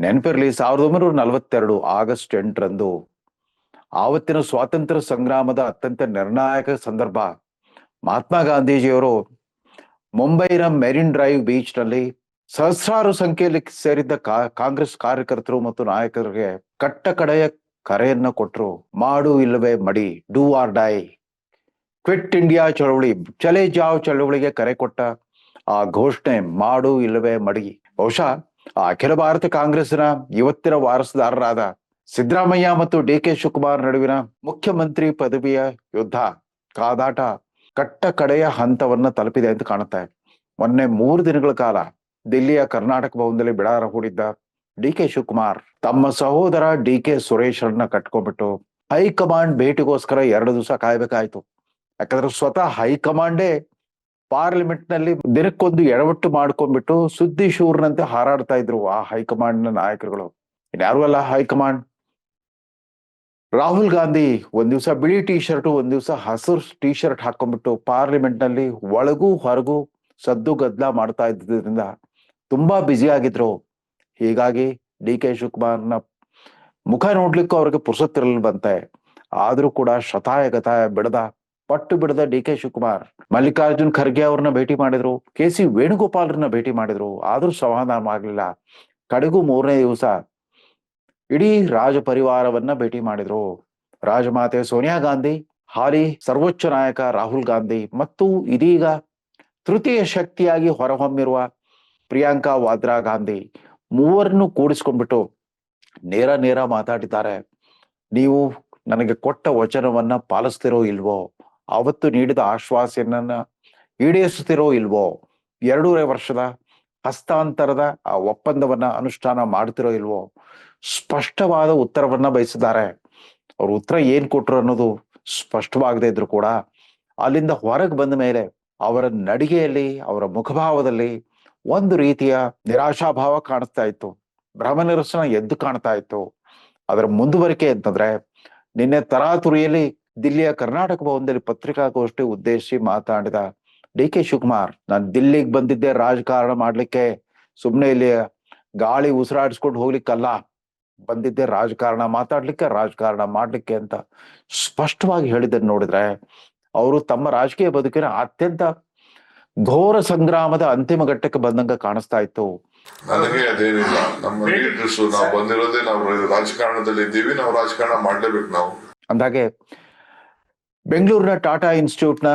ನೆನಪಿರಲಿ, 1942 ಆಗಸ್ಟ್ 8ರಂದು ಆವತ್ತಿನ ಸ್ವಾತಂತ್ರ್ಯ ಸಂಗ್ರಾಮದ ಅತ್ಯಂತ ನಿರ್ಣಾಯಕ ಸಂದರ್ಭ. ಮಹಾತ್ಮ ಗಾಂಧೀಜಿಯವರು ಮುಂಬೈನ ಮೆರಿನ್ ಡ್ರೈವ್ ಬೀಚ್ ನಲ್ಲಿ ಸಹಸ್ರಾರು ಸಂಖ್ಯೆಯಲ್ಲಿ ಸೇರಿದ್ದ ಕಾಂಗ್ರೆಸ್ ಕಾರ್ಯಕರ್ತರು ಮತ್ತು ನಾಯಕರಿಗೆ ಕಟ್ಟ ಕಡೆಯ ಕರೆಯನ್ನ ಕೊಟ್ಟರು. ಮಾಡು ಇಲ್ಲವೇ ಮಡಿ, do or die, quit India ಚಳವಳಿ, ಚಲೆ ಜಾವ್ ಚಳವಳಿಗೆ ಕರೆ ಕೊಟ್ಟ ಆ ಘೋಷಣೆ ಮಾಡು ಇಲ್ಲವೇ ಮಡಿ ಬಹುಶಃ ಅಖಿಲ ಭಾರತ ಕಾಂಗ್ರೆಸ್ನ ಇವತ್ತಿನ ವಾರಸುದಾರರಾದ ಸಿದ್ದರಾಮಯ್ಯ ಮತ್ತು ಡಿ ಕೆ ಶಿವಕುಮಾರ್ ನಡುವಿನ ಮುಖ್ಯಮಂತ್ರಿ ಪದವಿಯ ಯುದ್ಧ ಕಾದಾಟ ಕಟ್ಟ ಕಡೆಯ ಹಂತವನ್ನ ತಲುಪಿದೆ ಅಂತ ಕಾಣುತ್ತೆ. ಮೊನ್ನೆ 3 ದಿನಗಳ ಕಾಲ ದಿಲ್ಲಿಯ ಕರ್ನಾಟಕ ಭವನದಲ್ಲಿ ಬಿಡಾರ ಹೂಡಿದ್ದ ಡಿ ಕೆ ಶಿವಕುಮಾರ್ ತಮ್ಮ ಸಹೋದರ ಡಿ ಕೆ ಸುರೇಶ್ರನ್ನ ಕಟ್ಕೊಂಡ್ಬಿಟ್ಟು ಹೈಕಮಾಂಡ್ ಭೇಟಿಗೋಸ್ಕರ 2 ದಿವಸ ಕಾಯ್ಬೇಕಾಯ್ತು. ಯಾಕಂದ್ರೆ ಸ್ವತಃ ಹೈಕಮಾಂಡೇ ಪಾರ್ಲಿಮೆಂಟ್ ನಲ್ಲಿ ದಿನಕ್ಕೊಂದು ಎಡವಟ್ಟು ಮಾಡ್ಕೊಂಡ್ಬಿಟ್ಟು ಸುದ್ದಿ ಶೂರ್ನಂತೆ ಹಾರಾಡ್ತಾ ಇದ್ರು ಆ ಹೈಕಮಾಂಡ್ ನ ನಾಯಕರುಗಳು. ಇನ್ಯಾರು ಅಲ್ಲ, ಹೈಕಮಾಂಡ್ ರಾಹುಲ್ ಗಾಂಧಿ ಒಂದ್ ದಿವಸ ಬಿಳಿ ಟಿ ಶರ್ಟ್, ಒಂದ್ ದಿವಸ ಹಸಿರು ಟಿ ಶರ್ಟ್ ಹಾಕೊಂಡ್ಬಿಟ್ಟು ಪಾರ್ಲಿಮೆಂಟ್ ನಲ್ಲಿ ಒಳಗೂ ಹೊರಗೂ ಸದ್ದು ಗದ್ದಲ ಮಾಡ್ತಾ ಇದ್ದಿದ್ರಿಂದ ತುಂಬಾ ಬ್ಯುಸಿ ಆಗಿದ್ರು. ಹೀಗಾಗಿ ಡಿ ಕೆ ಶಿವಕುಮಾರ್ನ ಮುಖ ನೋಡ್ಲಿಕ್ಕೂ ಅವ್ರಿಗೆ ಪುರ್ಸತ್ತಿರಲು ಬಂತೆ. ಆದ್ರೂ ಕೂಡ ಶತಾಯ ಗತಾಯ ಪಟ್ಟು ಬಿಡದ ಡಿ ಕೆ ಶಿವಕುಮಾರ್ ಮಲ್ಲಿಕಾರ್ಜುನ್ ಖರ್ಗೆ ಅವ್ರನ್ನ ಭೇಟಿ ಮಾಡಿದ್ರು, ಕೆ ಸಿ ವೇಣುಗೋಪಾಲ್ರನ್ನ ಭೇಟಿ ಮಾಡಿದ್ರು. ಆದ್ರೂ ಸಮಾಧಾನ ಆಗ್ಲಿಲ್ಲ. ಕಡೆಗೂ 3ನೇ ದಿವಸ ಇಡೀ ರಾಜ ಪರಿವಾರವನ್ನ ಭೇಟಿ ಮಾಡಿದ್ರು. ರಾಜಮಾತೆ ಸೋನಿಯಾ ಗಾಂಧಿ, ಹಾಲಿ ಸರ್ವೋಚ್ಚ ನಾಯಕ ರಾಹುಲ್ ಗಾಂಧಿ ಮತ್ತು ಇದೀಗ ತೃತೀಯ ಶಕ್ತಿಯಾಗಿ ಹೊರಹೊಮ್ಮಿರುವ ಪ್ರಿಯಾಂಕಾ ವಾದ್ರಾ ಗಾಂಧಿ, ಮೂವರನ್ನು ಕೂಡಿಸ್ಕೊಂಡ್ಬಿಟ್ಟು ನೇರ ಮಾತಾಡಿದ್ದಾರೆ. ನೀವು ನನಗೆ ಕೊಟ್ಟ ವಚನವನ್ನ ಪಾಲಿಸ್ತಿರೋ ಇಲ್ವೋ, ಅವತ್ತು ನೀಡಿದ ಆಶ್ವಾಸನೆಯನ್ನ ಈಡೇರಿಸ್ತಿರೋ ಇಲ್ವೋ, 2.5 ವರ್ಷದ ಹಸ್ತಾಂತರದ ಆ ಒಪ್ಪಂದವನ್ನ ಅನುಷ್ಠಾನ ಮಾಡ್ತಿರೋ ಇಲ್ವೋ, ಸ್ಪಷ್ಟವಾದ ಉತ್ತರವನ್ನ ಬಯಸಿದ್ದಾರೆ. ಅವ್ರ ಉತ್ತರ ಏನ್ ಕೊಟ್ರು ಅನ್ನೋದು ಸ್ಪಷ್ಟವಾಗದೇ ಇದ್ರು ಕೂಡ ಅಲ್ಲಿಂದ ಹೊರಗೆ ಬಂದ ಮೇಲೆ ಅವರ ನಡಿಗೆಯಲ್ಲಿ, ಅವರ ಮುಖಭಾವದಲ್ಲಿ ಒಂದು ರೀತಿಯ ನಿರಾಶಾಭಾವ ಕಾಣಿಸ್ತಾ ಇತ್ತು, ಭ್ರಮನಿರಸನ ಎದ್ದು ಕಾಣ್ತಾ ಇತ್ತು. ಅದರ ಮುಂದುವರಿಕೆ ಅಂತಂದ್ರೆ, ನಿನ್ನೆ ತರಾತುರಿಯಲ್ಲಿ ದಿಲ್ಲಿಯ ಕರ್ನಾಟಕ ಭವನದಲ್ಲಿ ಪತ್ರಿಕಾಗೋಷ್ಠಿ ಉದ್ದೇಶಿಸಿ ಮಾತಾಡಿದ ಡಿ ಕೆ ಶಿವಕುಮಾರ್, ನಾನು ದಿಲ್ಲಿಗೆ ಬಂದಿದ್ದೆ ರಾಜಕಾರಣ ಮಾಡ್ಲಿಕ್ಕೆ, ಸುಮ್ನೆ ಇಲ್ಲಿ ಗಾಳಿ ಉಸಿರಾಡಿಸ್ಕೊಂಡು ಹೋಗ್ಲಿಕ್ಕಲ್ಲ, ಬಂದಿದ್ದೆ ರಾಜಕಾರಣ ಮಾಡ್ಲಿಕ್ಕೆ ಅಂತ ಸ್ಪಷ್ಟವಾಗಿ ಹೇಳಿದ್ದನ್ನು ನೋಡಿದ್ರೆ ಅವರು ತಮ್ಮ ರಾಜಕೀಯ ಬದುಕಿನ ಅತ್ಯಂತ ಘೋರ ಸಂಗ್ರಾಮದ ಅಂತಿಮ ಘಟ್ಟಕ್ಕೆ ಬಂದಂಗ ಕಾಣಿಸ್ತಾ ಇತ್ತು. ನನಗೆ ಅದೇನಿಲ್ಲ, ನಮ್ಮ ಲೀಡರ್ಸ್ ನಾವು ಬಂದಿರೋದೇ, ನಾವು ರಾಜಕಾರಣದಲ್ಲಿ ಇದ್ದೀವಿ, ನಾವು ರಾಜಕಾರಣ ಮಾಡ್ಲೇಬೇಕು ನಾವು ಅಂದಾಗೆ ಬೆಂಗಳೂರಿನ ಟಾಟಾ ಇನ್ಸ್ಟಿಟ್ಯೂಟ್ ನ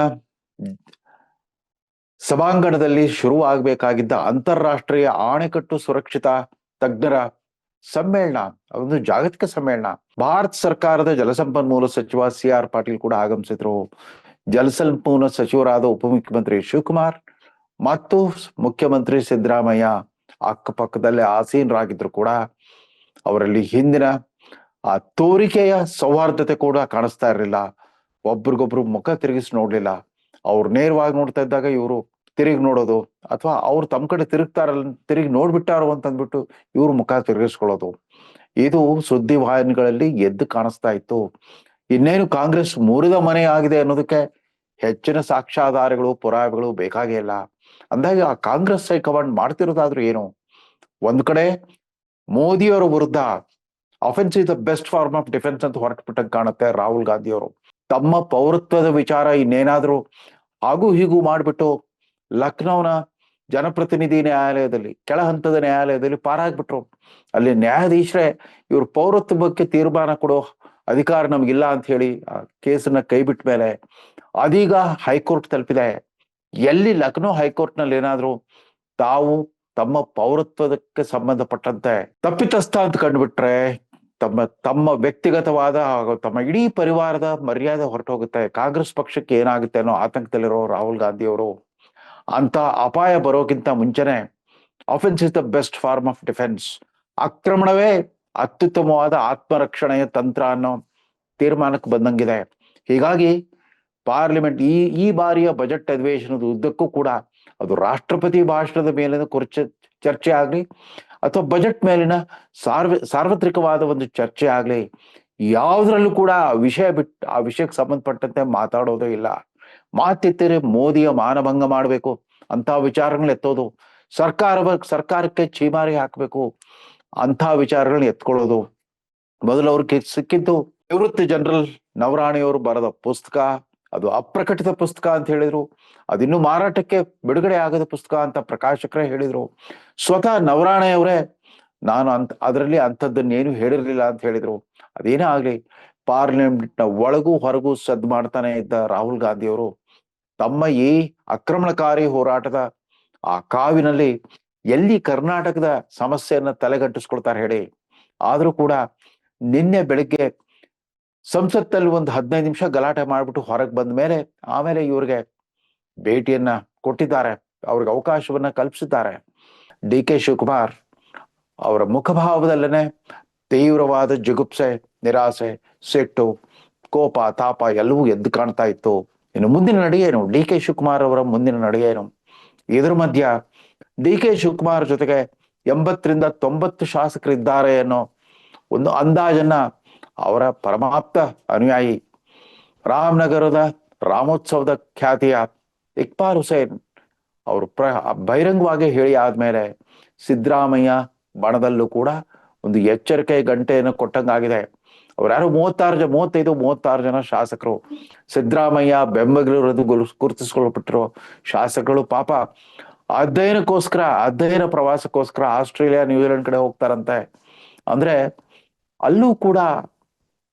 ಸಭಾಂಗಣದಲ್ಲಿ ಶುರು ಆಗ್ಬೇಕಾಗಿದ್ದ ಅಂತಾರಾಷ್ಟ್ರೀಯ ಆಣೆಕಟ್ಟು ಸುರಕ್ಷತಾ ತಜ್ಞರ ಸಮ್ಮೇಳನ, ಒಂದು ಜಾಗತಿಕ ಸಮ್ಮೇಳನ, ಭಾರತ ಸರ್ಕಾರದ ಜಲಸಂಪನ್ಮೂಲ ಸಚಿವ CR ಪಾಟೀಲ್ ಕೂಡ ಆಗಮಿಸಿದ್ರು. ಜಲಸಂಪನ್ಮೂಲ ಸಚಿವರಾದ ಉಪಮುಖ್ಯಮಂತ್ರಿ ಶಿವಕುಮಾರ್ ಮತ್ತು ಮುಖ್ಯಮಂತ್ರಿ ಸಿದ್ದರಾಮಯ್ಯ ಅಕ್ಕಪಕ್ಕದಲ್ಲೇ ಆಸೀನರಾಗಿದ್ರು ಕೂಡ ಅವರಲ್ಲಿ ಹಿಂದಿನ ಆ ತೋರಿಕೆಯ ಸೌಹಾರ್ದತೆ ಕೂಡ ಕಾಣಿಸ್ತಾ ಇರಲಿಲ್ಲ. ಒಬ್ರಿಗೊಬ್ರು ಮುಖ ತಿರುಗಿಸಿ ನೋಡ್ಲಿಲ್ಲ. ಅವ್ರು ನೇರವಾಗಿ ನೋಡ್ತಾ ಇದ್ದಾಗ ಇವರು ತಿರುಗಿ ನೋಡೋದು, ಅಥವಾ ಅವ್ರು ತಮ್ಮ ಕಡೆ ತಿರುಗಿ ನೋಡ್ಬಿಟ್ಟಾರೋ ಅಂತಂದ್ಬಿಟ್ಟು ಇವ್ರು ಮುಖ ತಿರುಗಿಸ್ಕೊಳ್ಳೋದು, ಇದು ಸುದ್ದಿ ವಾಹಿನಿಗಳಲ್ಲಿ ಎದ್ದು ಕಾಣಿಸ್ತಾ ಇತ್ತು. ಇನ್ನೇನು ಕಾಂಗ್ರೆಸ್ ಮುರಿದ ಮನೆ ಆಗಿದೆ ಅನ್ನೋದಕ್ಕೆ ಹೆಚ್ಚಿನ ಸಾಕ್ಷ್ಯಾಧಾರಗಳು, ಪುರಾವೆಗಳು ಬೇಕಾಗೇ ಇಲ್ಲ. ಅಂದಾಗ ಆ ಕಾಂಗ್ರೆಸ್ ಹೈಕಮಾಂಡ್ ಮಾಡ್ತಿರೋದಾದ್ರೂ ಏನು? ಒಂದ್ ಕಡೆ ಮೋದಿಯವರ ವಿರುದ್ಧ offense is the best form of defense ಅಂತ ಹೊರಟುಬಿಟ್ಟಂಗೆ ಕಾಣುತ್ತೆ ರಾಹುಲ್ ಗಾಂಧಿ ಅವರು. ತಮ್ಮ ಪೌರತ್ವದ ವಿಚಾರ ಇನ್ನೇನಾದ್ರೂ ಹಾಗೂ ಹೀಗೂ ಮಾಡ್ಬಿಟ್ಟು ಲಕ್ನೋನ ಜನಪ್ರತಿನಿಧಿ ನ್ಯಾಯಾಲಯದಲ್ಲಿ, ಕೆಳ ಹಂತದ ನ್ಯಾಯಾಲಯದಲ್ಲಿ ಪಾರಾಗ್ಬಿಟ್ರು. ಅಲ್ಲಿ ನ್ಯಾಯಾಧೀಶರೇ ಇವ್ರ ಪೌರತ್ವ ಬಗ್ಗೆ ತೀರ್ಮಾನ ಕೊಡೋ ಅಧಿಕಾರ ನಮ್ಗಿಲ್ಲ ಅಂತ ಹೇಳಿ ಆ ಕೇಸನ್ನ ಕೈ ಬಿಟ್ಟ ಮೇಲೆ ಅದೀಗ ಹೈಕೋರ್ಟ್ ತಲುಪಿದೆ. ಎಲ್ಲಿ ಲಕ್ನೋ ಹೈಕೋರ್ಟ್ ನಲ್ಲಿ ಏನಾದ್ರು ತಾವು ತಮ್ಮ ಪೌರತ್ವದಕ್ಕೆ ಸಂಬಂಧಪಟ್ಟಂತೆ ತಪ್ಪಿತಸ್ಥ ಅಂತ ಕಂಡುಬಿಟ್ರೆ ತಮ್ಮ ವ್ಯಕ್ತಿಗತವಾದ ಹಾಗೂ ತಮ್ಮ ಇಡೀ ಪರಿವಾರದ ಮರ್ಯಾದೆ ಹೊರಟೋಗುತ್ತೆ. ಕಾಂಗ್ರೆಸ್ ಪಕ್ಷಕ್ಕೆ ಏನಾಗುತ್ತೆ ಅನ್ನೋ ಆತಂಕದಲ್ಲಿರೋ ರಾಹುಲ್ ಗಾಂಧಿ ಅವರು ಅಂತ ಅಪಾಯ ಬರೋಕ್ಕಿಂತ ಮುಂಚೆನೆ offence is the best form of defence, ಆಕ್ರಮಣವೇ ಅತ್ಯುತ್ತಮವಾದ ಆತ್ಮರಕ್ಷಣೆಯ ತಂತ್ರ ಅನ್ನೋ ತೀರ್ಮಾನಕ್ಕೆ ಬಂದಂಗಿದೆ. ಹೀಗಾಗಿ ಪಾರ್ಲಿಮೆಂಟ್ ಈ ಬಾರಿಯ ಬಜೆಟ್ ಅಧಿವೇಶನದ ಉದ್ದಕ್ಕೂ ಕೂಡ ಅದು ರಾಷ್ಟ್ರಪತಿ ಭಾಷಣದ ಮೇಲಿನ ಚರ್ಚೆ ಆಗ್ಲಿ ಅಥವಾ ಬಜೆಟ್ ಮೇಲಿನ ಸಾರ್ವತ್ರಿಕವಾದ ಒಂದು ಚರ್ಚೆ ಆಗ್ಲಿ, ಯಾವುದ್ರಲ್ಲೂ ಕೂಡ ಆ ವಿಷಯಕ್ಕೆ ಸಂಬಂಧಪಟ್ಟಂತೆ ಮಾತಾಡೋದೇ ಇಲ್ಲ. ಮಾತೆತ್ತರೆ ಮೋದಿಯ ಮಾನಭಂಗ ಮಾಡ್ಬೇಕು ಅಂತ ವಿಚಾರಗಳು ಎತ್ತೋದು, ಸರ್ಕಾರಕ್ಕೆ ಛೀಮಾರಿ ಹಾಕ್ಬೇಕು, ಅಂಥ ವಿಚಾರಗಳನ್ನ ಎತ್ಕೊಳ್ಳೋದು. ಮೊದಲು ಅವ್ರಿಗೆ ಸಿಕ್ಕಿದ್ದು ನಿವೃತ್ತ ಜನರಲ್ ನವರಾಣಿಯವರು ಬರೆದ ಪುಸ್ತಕ. ಅದು ಅಪ್ರಕಟಿತ ಪುಸ್ತಕ ಅಂತ ಹೇಳಿದ್ರು. ಅದಿನ್ನೂ ಮಾರಾಟಕ್ಕೆ ಬಿಡುಗಡೆ ಆಗದ ಪುಸ್ತಕ ಅಂತ ಪ್ರಕಾಶಕರೇ ಹೇಳಿದ್ರು. ಸ್ವತಃ ನವರಾಣಿಯವರೇ ನಾನು ಅದರಲ್ಲಿ ಅಂಥದ್ದನ್ನೇನು ಹೇಳಿರ್ಲಿಲ್ಲ ಅಂತ ಹೇಳಿದ್ರು. ಅದೇನೇ ಆಗ್ಲಿ, ಪಾರ್ಲಿಮೆಂಟ್ನ ಒಳಗೂ ಹೊರಗೂ ಸದ್ದು ಮಾಡ್ತಾನೆ ಇದ್ದ ರಾಹುಲ್ ಗಾಂಧಿಯವರು ತಮ್ಮ ಈ ಆಕ್ರಮಣಕಾರಿ ಹೋರಾಟದ ಆ ಕಾವಿನಲ್ಲಿ ಎಲ್ಲಿ ಕರ್ನಾಟಕದ ಸಮಸ್ಯೆಯನ್ನ ತಲೆಗಟ್ಟಿಸ್ಕೊಳ್ತಾರೆ ಹೇಳಿ. ಆದ್ರೂ ಕೂಡ ನಿನ್ನೆ ಬೆಳಿಗ್ಗೆ ಸಂಸತ್ತಲ್ಲಿ ಒಂದು 15 ನಿಮಿಷ ಗಲಾಟೆ ಮಾಡ್ಬಿಟ್ಟು ಹೊರಗೆ ಬಂದ ಮೇಲೆ ಆಮೇಲೆ ಇವ್ರಿಗೆ ಭೇಟಿಯನ್ನ ಕೊಟ್ಟಿದ್ದಾರೆ, ಅವ್ರಿಗೆ ಅವಕಾಶವನ್ನ ಕಲ್ಪಿಸಿದ್ದಾರೆ. ಡಿ ಕೆ ಶಿವಕುಮಾರ್ ಅವರ ಮುಖಭಾವದಲ್ಲೇನೆ ತೀವ್ರವಾದ ಜಿಗುಪ್ಸೆ, ನಿರಾಸೆ, ಸಿಟ್ಟು, ಕೋಪ, ತಾಪ ಎಲ್ಲವೂ ಎದ್ದು ಕಾಣ್ತಾ ಇತ್ತು. ಇನ್ನು ಮುಂದಿನ ನಡೆ ಏನು, ಡಿ ಕೆ ಶಿವಕುಮಾರ್ ಅವರ ಮುಂದಿನ ನಡೆ ಏನು? ಇದ್ರ ಮಧ್ಯ ಡಿ ಕೆ ಶಿವಕುಮಾರ್ ಜೊತೆಗೆ 80ರಿಂದ 90 ಶಾಸಕರಿದ್ದಾರೆ ಅನ್ನೋ ಒಂದು ಅಂದಾಜನ್ನ ಅವರ ಪರಮಾಪ್ತ ಅನುಯಾಯಿ, ರಾಮನಗರದ ರಾಮೋತ್ಸವದ ಖ್ಯಾತಿಯ ಇಕ್ಬಾಲ್ ಹುಸೇನ್ ಅವರು ಬಹಿರಂಗವಾಗಿ ಹೇಳಿ ಆದ್ಮೇಲೆ ಸಿದ್ದರಾಮಯ್ಯ ಬಣದಲ್ಲೂ ಕೂಡ ಒಂದು ಎಚ್ಚರಿಕೆ ಗಂಟೆಯನ್ನು ಕೊಟ್ಟಂಗಾಗಿದೆ. ಅವ್ರು ಯಾರು 35-36 ಜನ ಶಾಸಕರು ಸಿದ್ದರಾಮಯ್ಯ ಬೆಂಬಲಿಗರದು ಗುರುತಿಸ್ಕೊಳ್ಬಿಟ್ಟಿರೋ ಶಾಸಕರು ಪಾಪ ಅಧ್ಯಯನ ಪ್ರವಾಸಕ್ಕೋಸ್ಕರ ಆಸ್ಟ್ರೇಲಿಯಾ, ನ್ಯೂಜಿಲೆಂಡ್ ಕಡೆ ಹೋಗ್ತಾರಂತೆ. ಅಂದ್ರೆ ಅಲ್ಲೂ ಕೂಡ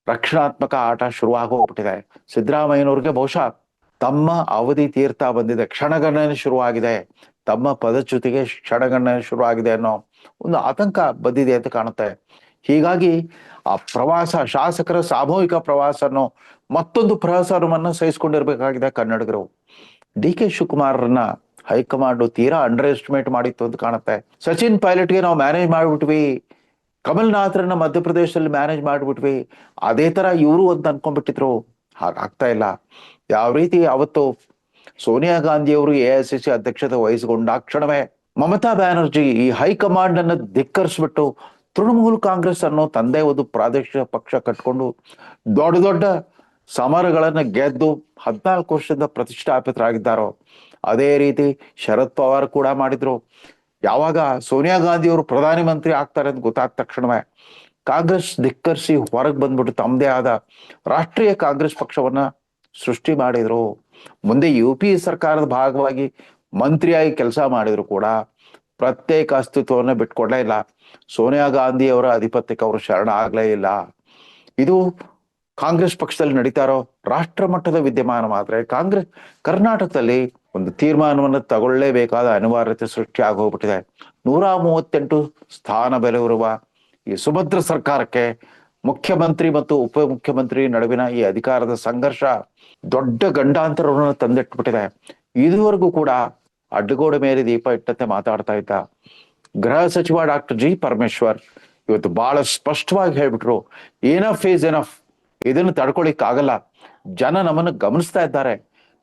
ರಕ್ಷಣಾತ್ಮಕ ಆಟ ಶುರುವಾಗಿ ಹೋಗ್ಬಿಟ್ಟಿದೆ. ಸಿದ್ದರಾಮಯ್ಯನವ್ರಿಗೆ ಬಹುಶಃ ತಮ್ಮ ಅವಧಿ ತೀರ್ತಾ ಬಂದಿದೆ, ಕ್ಷಣಗಣನೆ ಶುರುವಾಗಿದೆ, ತಮ್ಮ ಪದಚ್ಯುತಿಗೆ ಕ್ಷಣಗಣನೆ ಶುರುವಾಗಿದೆ ಅನ್ನೋ ಒಂದು ಆತಂಕ ಬಂದಿದೆ ಅಂತ ಕಾಣುತ್ತೆ. ಹೀಗಾಗಿ ಆ ಪ್ರವಾಸ, ಶಾಸಕರ ಸಾಮೂಹಿಕ ಪ್ರವಾಸ ಅನ್ನೋ ಮತ್ತೊಂದು ಪ್ರಹಸನವನ್ನ ಸಹಿಸ್ಕೊಂಡಿರ್ಬೇಕಾಗಿದೆ ಕನ್ನಡಿಗರು. ಡಿ ಕೆ ಶಿವಕುಮಾರ್ರನ್ನ ಹೈಕಮಾಂಡ್ ತೀರಾ ಅಂಡರ್ ಎಸ್ಟಿಮೇಟ್ ಮಾಡಿತ್ತು ಅಂತ ಕಾಣುತ್ತೆ. ಸಚಿನ್ ಪೈಲಟ್ಗೆ ನಾವು ಮ್ಯಾನೇಜ್ ಮಾಡ್ಬಿಟ್ವಿ, ಕಮಲ್ನಾಥ್ರನ್ನ ಮಧ್ಯಪ್ರದೇಶದಲ್ಲಿ ಮ್ಯಾನೇಜ್ ಮಾಡ್ಬಿಟ್ವಿ, ಅದೇ ತರ ಇವರು ಅಂತ ಅನ್ಕೊಂಡ್ಬಿಟ್ಟಿದ್ರು. ಹಾಗಾಗ್ತಾ ಇಲ್ಲ. ಯಾವ ರೀತಿ ಅವತ್ತು ಸೋನಿಯಾ ಗಾಂಧಿಯವರು AICC ಅಧ್ಯಕ್ಷತೆ ವಹಿಸಿಕೊಂಡ ಕ್ಷಣವೇ ಮಮತಾ ಬ್ಯಾನರ್ಜಿ ಈ ಹೈಕಮಾಂಡ್ ಅನ್ನ ಧಿಕ್ಕರಿಸ್ಬಿಟ್ಟು ತೃಣಮೂಲ ಕಾಂಗ್ರೆಸ್ ಅನ್ನೋ ತಂದೆ ಒಂದು ಪ್ರಾದೇಶಿಕ ಪಕ್ಷ ಕಟ್ಕೊಂಡು ದೊಡ್ಡ ದೊಡ್ಡ ಸಮರಗಳನ್ನ ಗೆದ್ದು 14 ವರ್ಷದಿಂದ ಪ್ರತಿಷ್ಠಾಪಿತರಾಗಿದ್ದಾರೋ ಅದೇ ರೀತಿ ಶರದ್ ಪವಾರ್ ಕೂಡ ಮಾಡಿದ್ರು. ಯಾವಾಗ ಸೋನಿಯಾ ಗಾಂಧಿ ಅವರು ಪ್ರಧಾನಿ ಮಂತ್ರಿ ಆಗ್ತಾರೆ ಅಂತ ಗೊತ್ತಾದ ತಕ್ಷಣವೇ ಕಾಂಗ್ರೆಸ್ ಧಿಕ್ಕರಿಸಿ ಹೊರಗೆ ಬಂದ್ಬಿಟ್ಟು ತಮ್ಮದೇ ಆದ ರಾಷ್ಟ್ರೀಯ ಕಾಂಗ್ರೆಸ್ ಪಕ್ಷವನ್ನ ಸೃಷ್ಟಿ ಮಾಡಿದ್ರು. ಮುಂದೆ UPA ಸರ್ಕಾರದ ಭಾಗವಾಗಿ ಮಂತ್ರಿಯಾಗಿ ಕೆಲಸ ಮಾಡಿದ್ರು ಕೂಡ ಪ್ರತ್ಯೇಕ ಅಸ್ತಿತ್ವವನ್ನ ಬಿಟ್ಕೊಡ್ಲೇ ಇಲ್ಲ. ಸೋನಿಯಾ ಗಾಂಧಿ ಅವರ ಆಧಿಪತ್ಯಕ್ಕೆ ಅವರು ಶರಣ ಆಗ್ಲೇ ಇಲ್ಲ. ಇದು ಕಾಂಗ್ರೆಸ್ ಪಕ್ಷದಲ್ಲಿ ನಡೀತಾ ಇರೋ ರಾಷ್ಟ್ರ ಮಟ್ಟದ ವಿದ್ಯಮಾನ. ಮಾತ್ರ ಕರ್ನಾಟಕದಲ್ಲಿ ಒಂದು ತೀರ್ಮಾನವನ್ನು ತಗೊಳ್ಳೇಬೇಕಾದ ಅನಿವಾರ್ಯತೆ ಸೃಷ್ಟಿ ಆಗೋಗ್ಬಿಟ್ಟಿದೆ. 138 ಸ್ಥಾನ ಬೆಲೆ ಇರುವ ಈ ಸುಭದ್ರ ಸರ್ಕಾರಕ್ಕೆ ಮುಖ್ಯಮಂತ್ರಿ ಮತ್ತು ಉಪಮುಖ್ಯಮಂತ್ರಿ ನಡುವಿನ ಈ ಅಧಿಕಾರದ ಸಂಘರ್ಷ ದೊಡ್ಡ ಗಂಡಾಂತರವನ್ನು ತಂದಿಟ್ಬಿಟ್ಟಿದೆ. ಇದುವರೆಗೂ ಕೂಡ ಅಡ್ಡಗೋಡೆ ಮೇಲೆ ದೀಪ ಇಟ್ಟಂತೆ ಮಾತಾಡ್ತಾ ಇದ್ದ ಗೃಹ ಸಚಿವ ಡಾಕ್ಟರ್ G. ಪರಮೇಶ್ವರ್ ಇವತ್ತು ಬಹಳ ಸ್ಪಷ್ಟವಾಗಿ ಹೇಳ್ಬಿಟ್ರು, ಏನಫ್ ಈಸ್ ಎನಫ್, ಇದನ್ನು ತಡ್ಕೊಳಿಕ್ ಆಗಲ್ಲ, ಜನ ನಮ್ಮನ್ನು ಗಮನಿಸ್ತಾ ಇದ್ದಾರೆ,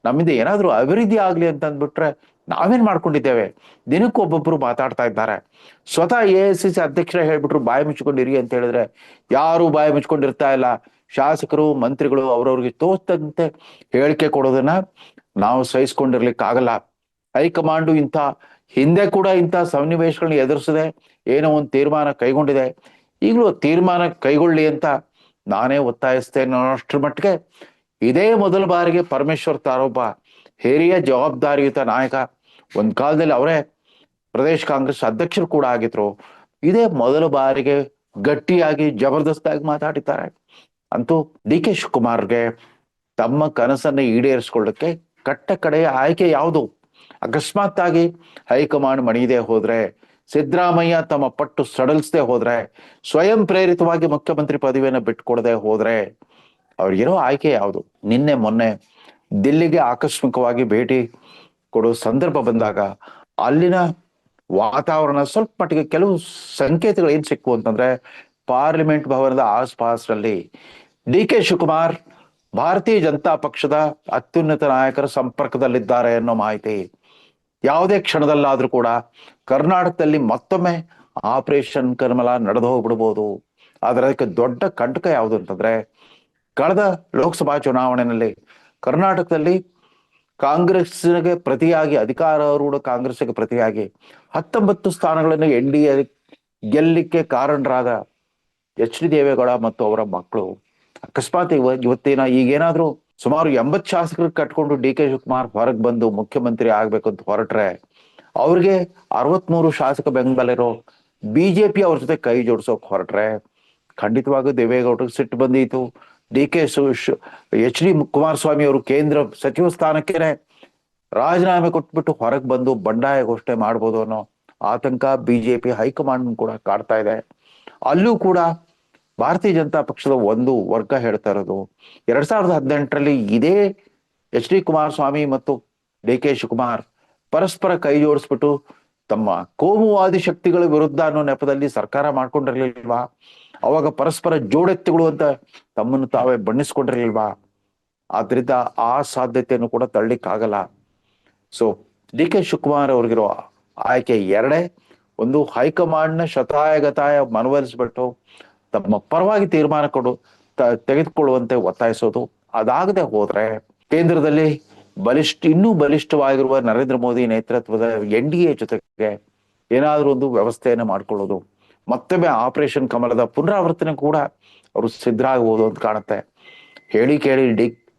ನಮ್ಮಿಂದ ಏನಾದ್ರೂ ಅಭಿವೃದ್ಧಿ ಆಗ್ಲಿ ಅಂತ ಅಂದ್ಬಿಟ್ರೆ ನಾವೇನ್ ಮಾಡ್ಕೊಂಡಿದ್ದೇವೆ. ದಿನಕ್ಕೊಬ್ಬೊಬ್ರು ಮಾತಾಡ್ತಾ ಇದ್ದಾರೆ. ಸ್ವತಃ AICC ಅಧ್ಯಕ್ಷರೇ ಹೇಳ್ಬಿಟ್ರು ಬಾಯಿ ಮುಚ್ಕೊಂಡಿರಿ ಅಂತ ಹೇಳಿದ್ರೆ ಯಾರು ಬಾಯಿ ಮುಚ್ಕೊಂಡಿರ್ತಾ ಇಲ್ಲ. ಶಾಸಕರು, ಮಂತ್ರಿಗಳು ಅವ್ರವ್ರಿಗೆ ತೋಚದಂತೆ ಹೇಳಿಕೆ ಕೊಡೋದನ್ನ ನಾವು ಸಹಿಸ್ಕೊಂಡಿರ್ಲಿಕ್ಕಾಗಲ್ಲ. ಹೈಕಮಾಂಡು ಹಿಂದೆ ಕೂಡ ಇಂಥ ಸನ್ನಿವೇಶಗಳನ್ನ ಎದುರಿಸದೆ ಏನೋ ಒಂದು ತೀರ್ಮಾನ ಕೈಗೊಂಡಿದೆ. ಈಗಲೂ ತೀರ್ಮಾನ ಕೈಗೊಳ್ಳಿ ಅಂತ ನಾನೇ ಒತ್ತಾಯಿಸ್ತೇನೆ ಅನ್ನೋಷ್ಟ್ರ ಮಟ್ಟಿಗೆ ಇದೇ ಮೊದಲ ಬಾರಿಗೆ ಪರಮೇಶ್ವರ್ ತಾರೊಬ್ಬ ಹಿರಿಯ ಜವಾಬ್ದಾರಿಯುತ ನಾಯಕ, ಒಂದ್ ಕಾಲದಲ್ಲಿ ಅವರೇ ಪ್ರದೇಶ್ ಕಾಂಗ್ರೆಸ್ ಅಧ್ಯಕ್ಷರು ಕೂಡ ಆಗಿದ್ರು. ಇದೇ ಮೊದಲ ಬಾರಿಗೆ ಗಟ್ಟಿಯಾಗಿ ಜಬರ್ದಸ್ತಾಗಿ ಮಾತಾಡಿದ್ದಾರೆ. ಅಂತೂ ಡಿ ಕೆ ಶಿವಕುಮಾರ್ಗೆ ತಮ್ಮ ಕನಸನ್ನ ಈಡೇರಿಸ್ಕೊಳ್ಳಕ್ಕೆ ಕಟ್ಟ ಕಡೆಯ ಆಯ್ಕೆ ಯಾವುದು? ಅಕಸ್ಮಾತ್ ಆಗಿ ಹೈಕಮಾಂಡ್ ಮಣಿಯದೆ ಹೋದ್ರೆ, ಸಿದ್ದರಾಮಯ್ಯ ತಮ್ಮ ಪಟ್ಟು ಸಡಲಿಸದೆ ಹೋದ್ರೆ, ಸ್ವಯಂ ಪ್ರೇರಿತವಾಗಿ ಮುಖ್ಯಮಂತ್ರಿ ಪದವಿಯನ್ನು ಬಿಟ್ಕೊಡದೆ ಹೋದ್ರೆ ಅವ್ರಿಗಿರೋ ಆಯ್ಕೆ ಯಾವುದು? ನಿನ್ನೆ ಮೊನ್ನೆ ದಿಲ್ಲಿಗೆ ಆಕಸ್ಮಿಕವಾಗಿ ಭೇಟಿ ಕೊಡೋ ಸಂದರ್ಭ ಬಂದಾಗ ಅಲ್ಲಿನ ವಾತಾವರಣ ಸ್ವಲ್ಪ ಮಟ್ಟಿಗೆ ಕೆಲವು ಸಂಕೇತಗಳು ಏನ್ ಸಿಕ್ಕು ಅಂತಂದ್ರೆ, ಪಾರ್ಲಿಮೆಂಟ್ ಭವನದ ಆಸ್ಪಾಸ್ನಲ್ಲಿ ಡಿ ಕೆ ಶಿವಕುಮಾರ್ ಭಾರತೀಯ ಜನತಾ ಪಕ್ಷದ ಅತ್ಯುನ್ನತ ನಾಯಕರ ಸಂಪರ್ಕದಲ್ಲಿದ್ದಾರೆ ಅನ್ನೋ ಮಾಹಿತಿ. ಯಾವುದೇ ಕ್ಷಣದಲ್ಲಾದ್ರೂ ಕೂಡ ಕರ್ನಾಟಕದಲ್ಲಿ ಮತ್ತೊಮ್ಮೆ ಆಪರೇಷನ್ ಕರ್ಮಲ ನಡೆದು ಹೋಗ್ಬಿಡ್ಬೋದು. ಆದ್ರೆ ಅದಕ್ಕೆ ದೊಡ್ಡ ಕಂಟಕ ಯಾವುದು ಅಂತಂದ್ರೆ, ಕಳೆದ ಲೋಕಸಭಾ ಚುನಾವಣೆಯಲ್ಲಿ ಕರ್ನಾಟಕದಲ್ಲಿ ಕಾಂಗ್ರೆಸ್ಗೆ ಪ್ರತಿಯಾಗಿ, ಅಧಿಕಾರಾರೂಢ ಕಾಂಗ್ರೆಸ್ಗೆ ಪ್ರತಿಯಾಗಿ 19 ಸ್ಥಾನಗಳನ್ನು NDA ಗೆಲ್ಲಲಿಕ್ಕೆ ಕಾರಣರಾದ ಎಚ್ ಡಿ ದೇವೇಗೌಡ ಮತ್ತು ಅವರ ಮಕ್ಕಳು ಅಕಸ್ಮಾತ್ ಇವತ್ತಿನ ಈಗೇನಾದ್ರೂ ಸುಮಾರು 80 ಶಾಸಕರು ಕಟ್ಕೊಂಡು ಡಿ ಕೆ ಶಿವಕುಮಾರ್ ಹೊರಗೆ ಬಂದು ಮುಖ್ಯಮಂತ್ರಿ ಆಗ್ಬೇಕು ಅಂತ ಹೊರಟ್ರೆ ಅವ್ರಿಗೆ 63 ಶಾಸಕ ಬೆಂಬಲಿರೋ ಬಿಜೆಪಿ ಅವ್ರ ಜೊತೆ ಕೈ ಜೋಡಿಸೋಕ್ ಹೊರಟ್ರೆ ಖಂಡಿತವಾಗೂ ದೇವೇಗೌಡರಿಗೆ ಸಿಟ್ಟು ಬಂದಿತ್ತು. D K H D Kumaraswamy ಅವರು ಕೇಂದ್ರ ಸಚಿವ ಸ್ಥಾನಕ್ಕೆ ರಾಜೀನಾಮೆ ಕೊಟ್ಬಿಟ್ಟು ಹೊರಗೆ ಬಂದು ಬಂಡಾಯ ಘೋಷಣೆ ಮಾಡ್ಬೋದು ಅನ್ನೋ ಆತಂಕ ಬಿಜೆಪಿ ಹೈಕಮಾಂಡ್ ಕೂಡ ಕಾಡ್ತಾ ಇದೆ. ಅಲ್ಲೂ ಕೂಡ ಭಾರತೀಯ ಜನತಾ ಪಕ್ಷದ ಒಂದು ವರ್ಗ ಹೇಳ್ತಾ ಇರೋದು 2018ರಲ್ಲಿ ಇದೇ ಎಚ್ ಡಿ ಕುಮಾರಸ್ವಾಮಿ ಮತ್ತು ಡಿ ಕೆ ಶಿವಕುಮಾರ್ ಪರಸ್ಪರ ಕೈ ಜೋಡಿಸ್ಬಿಟ್ಟು ತಮ್ಮ ಕೋಮುವಾದಿ ಶಕ್ತಿಗಳ ವಿರುದ್ಧ ಅನ್ನೋ ನೆಪದಲ್ಲಿ ಸರ್ಕಾರ ಮಾಡ್ಕೊಂಡಿರ್ಲಿಲ್ವಾ? ಅವಾಗ ಪರಸ್ಪರ ಜೋಡೆತ್ತುಗಳು ಅಂತ ತಮ್ಮನ್ನು ತಾವೇ ಬಣ್ಣಿಸ್ಕೊಂಡಿರ್ಲಿಲ್ವಾ? ಆದ್ರಿಂದ ಆ ಸಾಧ್ಯತೆಯನ್ನು ಕೂಡ ತಳ್ಳಿಕ್ಕಾಗಲ್ಲ. ಸೊ ಡಿ ಕೆ ಶಿವಕುಮಾರ್ ಅವ್ರಿಗಿರೋ ಆಯ್ಕೆ ಎರಡೇ. ಒಂದು, ಹೈಕಮಾಂಡ್ನ ಶತಾಯಗತಾಯ ಮನವೊಲಿಸ್ಬಿಟ್ಟು ತಮ್ಮ ಪರವಾಗಿ ತೀರ್ಮಾನ ತೆಗೆದುಕೊಳ್ಳುವಂತೆ ಒತ್ತಾಯಿಸೋದು. ಅದಾಗದೆ ಹೋದ್ರೆ ಕೇಂದ್ರದಲ್ಲಿ ಇನ್ನೂ ಬಲಿಷ್ಠವಾಗಿರುವ ನರೇಂದ್ರ ಮೋದಿ ನೇತೃತ್ವದ NDA ಜೊತೆಗೆ ಏನಾದ್ರೂ ಒಂದು ವ್ಯವಸ್ಥೆಯನ್ನು ಮಾಡ್ಕೊಳ್ಳೋದು. ಮತ್ತೊಮ್ಮೆ ಆಪರೇಷನ್ ಕಮಲದ ಪುನರಾವರ್ತನೆ ಕೂಡ ಅವರು ಸಿದ್ಧರಾಗಬಹುದು ಅಂತ ಕಾಣುತ್ತೆ. ಹೇಳಿ ಕೇಳಿ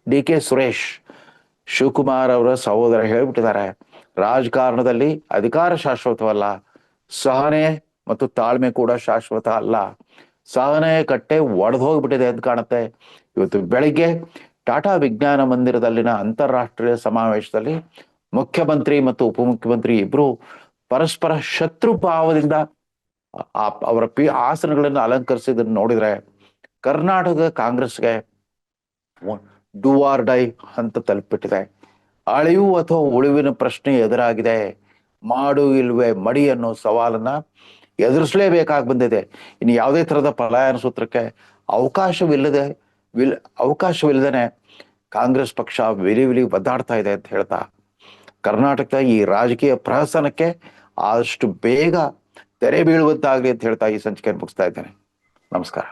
ಡಿ ಕೆ ಸುರೇಶ್ ಶಿವಕುಮಾರ್ ಅವರ ಸಹೋದರ ಹೇಳ್ಬಿಟ್ಟಿದ್ದಾರೆ, ರಾಜಕಾರಣದಲ್ಲಿ ಅಧಿಕಾರ ಶಾಶ್ವತವಲ್ಲ, ಸಹನೆ ಮತ್ತು ತಾಳ್ಮೆ ಕೂಡ ಶಾಶ್ವತ ಅಲ್ಲ. ಸಹನೆ ಕಟ್ಟೆ ಒಡೆದು ಹೋಗ್ಬಿಟ್ಟಿದೆ ಅಂತ ಕಾಣುತ್ತೆ. ಇವತ್ತು ಬೆಳಿಗ್ಗೆ ಟಾಟಾ ವಿಜ್ಞಾನ ಮಂದಿರದಲ್ಲಿನ ಅಂತಾರಾಷ್ಟ್ರೀಯ ಸಮಾವೇಶದಲ್ಲಿ ಮುಖ್ಯಮಂತ್ರಿ ಮತ್ತು ಉಪಮುಖ್ಯಮಂತ್ರಿ ಇಬ್ರು ಪರಸ್ಪರ ಶತ್ರು ಭಾವದಿಂದ ಅವರ ಆಸನಗಳನ್ನು ಅಲಂಕರಿಸಿದ್ದನ್ನು ನೋಡಿದ್ರೆ ಕರ್ನಾಟಕ ಕಾಂಗ್ರೆಸ್ಗೆ ಡೂ ಆರ್ ಡೈ ಅಂತ ತಲುಪಿಬಿಟ್ಟಿದೆ. ಅಳಿವು ಅಥವಾ ಉಳಿವಿನ ಪ್ರಶ್ನೆ ಎದುರಾಗಿದೆ. ಮಾಡು ಇಲ್ವೇ ಮಡಿ ಅನ್ನೋ ಸವಾಲನ್ನ ಎದುರಿಸಲೇಬೇಕಾಗಿ ಬಂದಿದೆ. ಇನ್ನು ಯಾವುದೇ ತರದ ಪಲಾಯನ ಸೂತ್ರಕ್ಕೆ ಅವಕಾಶವಿಲ್ಲದೇನೆ ಕಾಂಗ್ರೆಸ್ ಪಕ್ಷ ವಿಲಿ ಒದ್ದಾಡ್ತಾ ಇದೆ ಅಂತ ಹೇಳ್ತಾ ಕರ್ನಾಟಕದ ಈ ರಾಜಕೀಯ ಪ್ರಹಸನಕ್ಕೆ ಆದಷ್ಟು ಬೇಗ ತೆರೆ ಬೀಳುವಂತಾಗ್ಲಿ ಅಂತ ಹೇಳ್ತಾ ಈ ಸಂಚಿಕೆಯನ್ನು ಮುಗಿಸ್ತಾ ಇದ್ದೇನೆ. ನಮಸ್ಕಾರ.